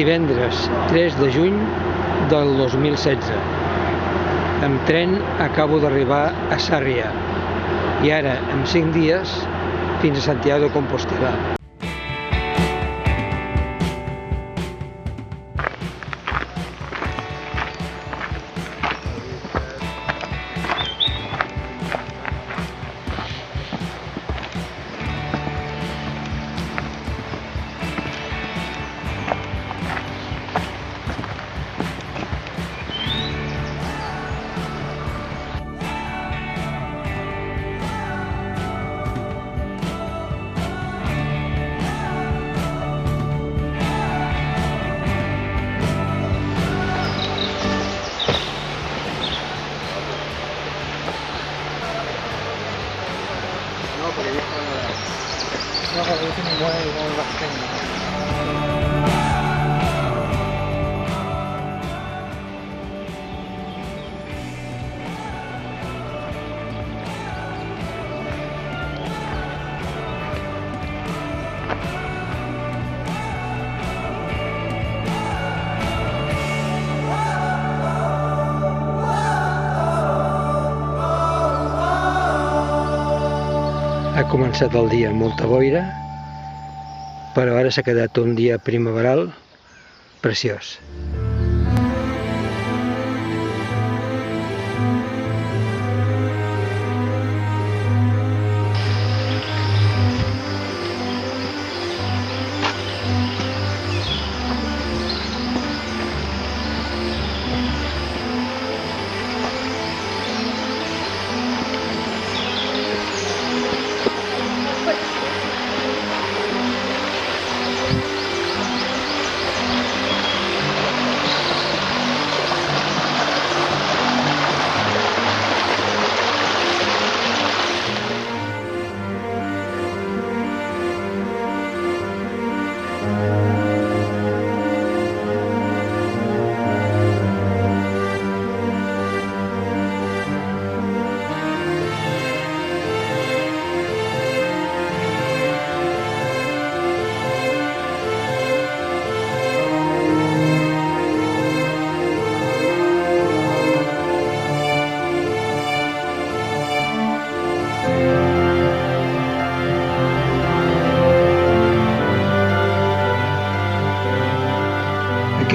Divendres 3 de juny del 2016. Amb tren acabo d'arribar a Sarrià i ara, en 5 dies, fins a Santiago de Compostel·la. Ha començat el dia amb molta boira, però ara s'ha quedat un dia primaveral preciós.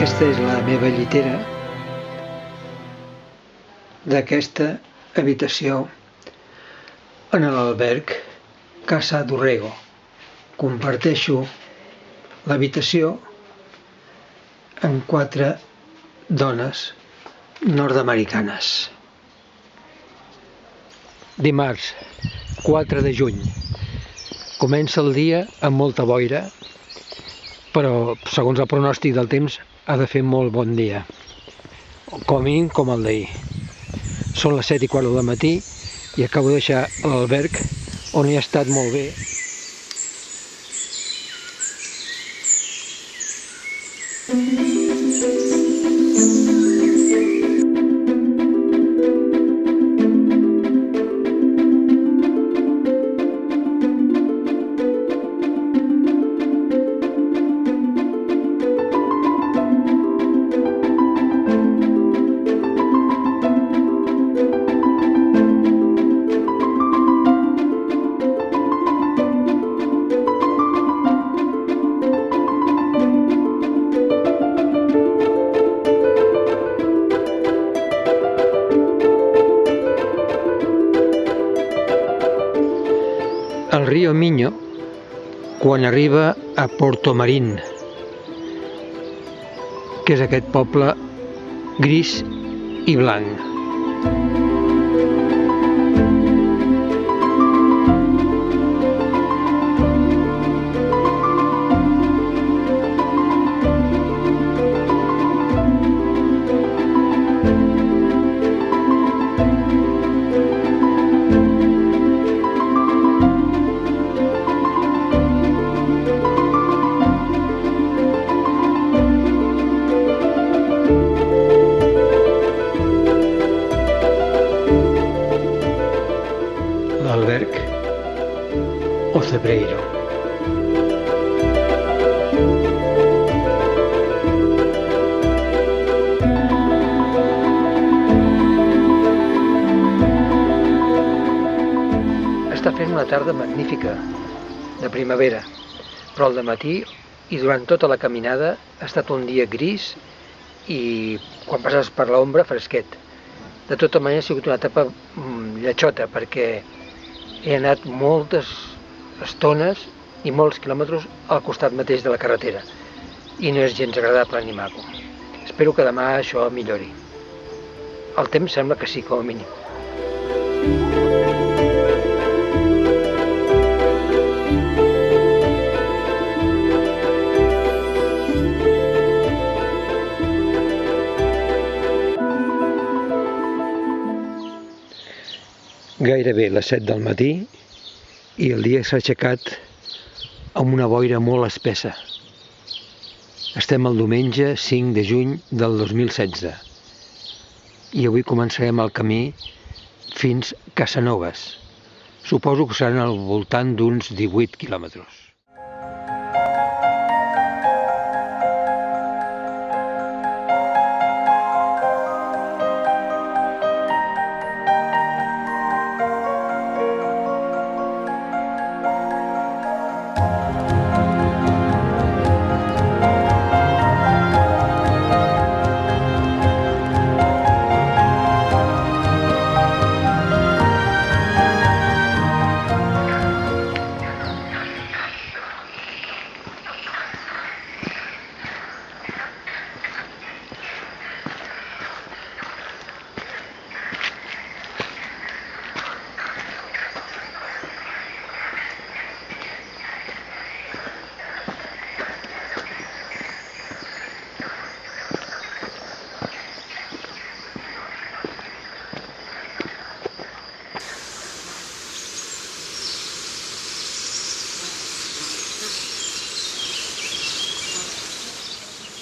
Aquesta és la meva llitera d'aquesta habitació en l'alberg Casa Dorrego. Comparteixo l'habitació amb 4 dones nord-americanes. Dimarts 4 de juny. Comença el dia amb molta boira, però segons el pronòstic del temps ha de fer molt bon dia, com a mínim com el d'ahir. Són les 7:15 del matí i acabo de deixar l'alberg on he estat molt bé. El riu Miño, quan arriba a Portomarín, que és aquest poble gris i blanc. L'alberg Ocebreiro. Està fent una tarda magnífica, de primavera, però al dematí i durant tota la caminada ha estat un dia gris i quan passes per l'ombra fresquet. De tota manera ha sigut una etapa lletjota perquè he anat moltes estones i molts quilòmetres al costat mateix de la carretera i no és gens agradable ni maco. Espero que demà això millori. El temps sembla que sí, com a mínim. Gairebé les 7 del matí i el dia s'ha aixecat amb una boira molt espessa. Estem el diumenge 5 de juny del 2016 i avui començarem el camí fins Casanovas. Suposo que seran al voltant d'uns 18 quilòmetres.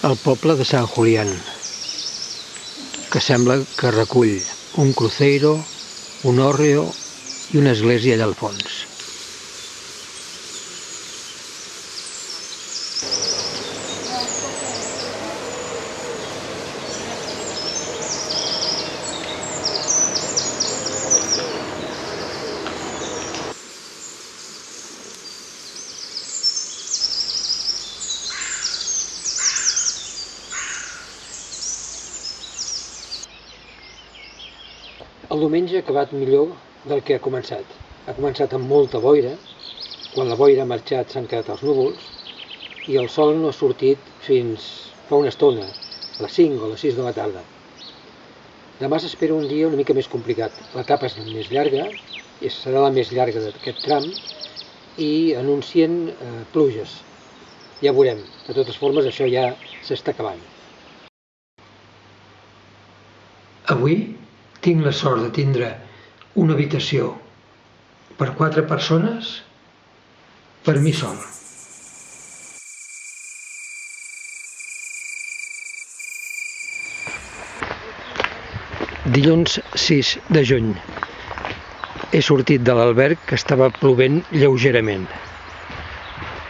El poble de Sant Julián, que sembla que recull un cruceiro, un hórreo i una església allà al fons. El diumenge ha acabat millor del que ha començat. Ha començat amb molta boira, quan la boira ha marxat s'han quedat els núvols i el sol no ha sortit fins fa una estona, a les 5 o les 6 de la tarda. Demà s'espera un dia una mica més complicat. L'etapa és més llarga, serà la més llarga d'aquest tram i anuncien pluges. Ja veurem. De totes formes, això ja s'està acabant. Avui tinc la sort de tindre una habitació per 4 persones per mi sol. Dilluns 6 de juny. He sortit de l'alberg que estava plovent lleugerament.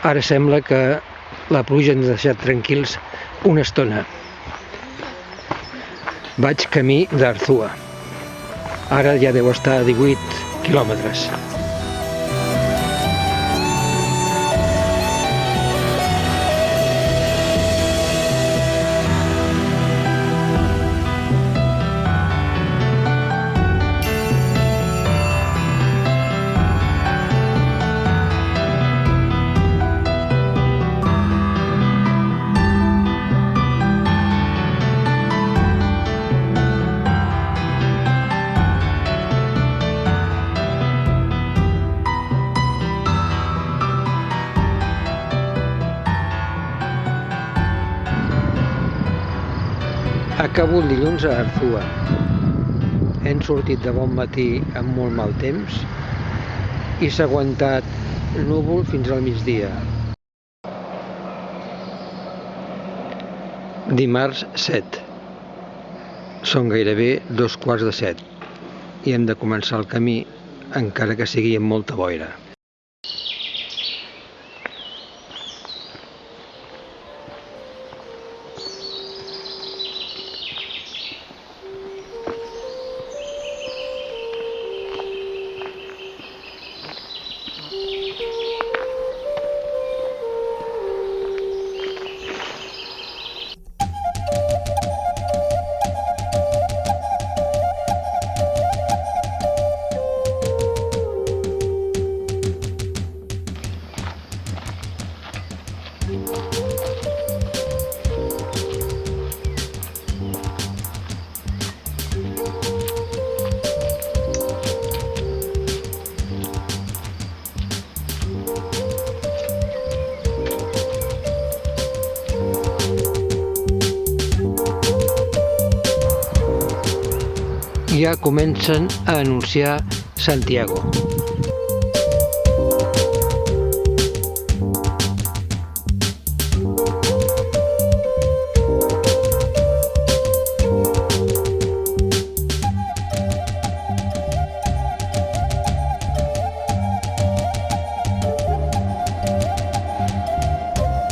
Ara sembla que la pluja ens ha deixat tranquils una estona. Vaig camí d'Arzúa. Ara ja deu estar a 18 quilòmetres. Acabo el dilluns a Arzúa. Hem sortit de bon matí amb molt mal temps i s'ha aguantat núvol fins al migdia. Dimarts 7. Són gairebé 7:15 i hem de començar el camí encara que sigui amb molta boira. ja comencen a anunciar Santiago.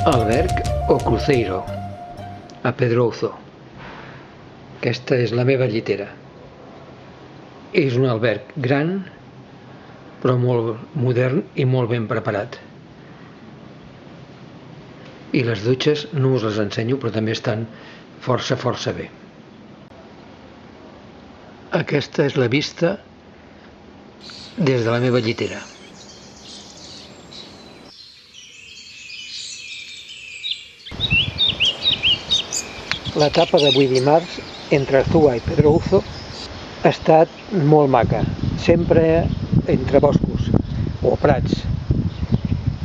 Alberg o Cruzeiro, a Pedrouzo. Aquesta és la meva llitera. És un alberg gran, però molt modern i molt ben preparat. I les dutxes no us les ensenyo, però també estan força bé. Aquesta és la vista des de la meva llitera. L'etapa d'avui dimarts entre Arzúa i Pedrouzo ha estat molt maca, sempre entre boscos o prats.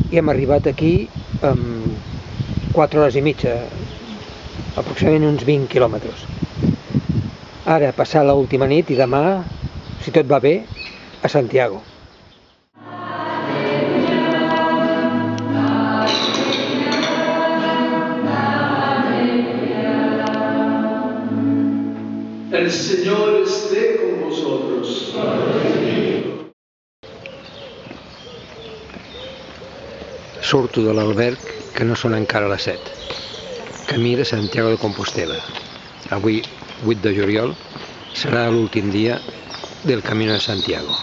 I hem arribat aquí amb 4 hores i mitja, aproximadament uns 20 quilòmetres. Ara passar l'última nit i demà, si tot va bé, a Santiago. El Señor esté con vosotros. Surto de l'alberg, que no són encara les 7. Camí de Santiago de Compostela. Avui, 8 de juliol, serà l'últim dia del Camino de Santiago.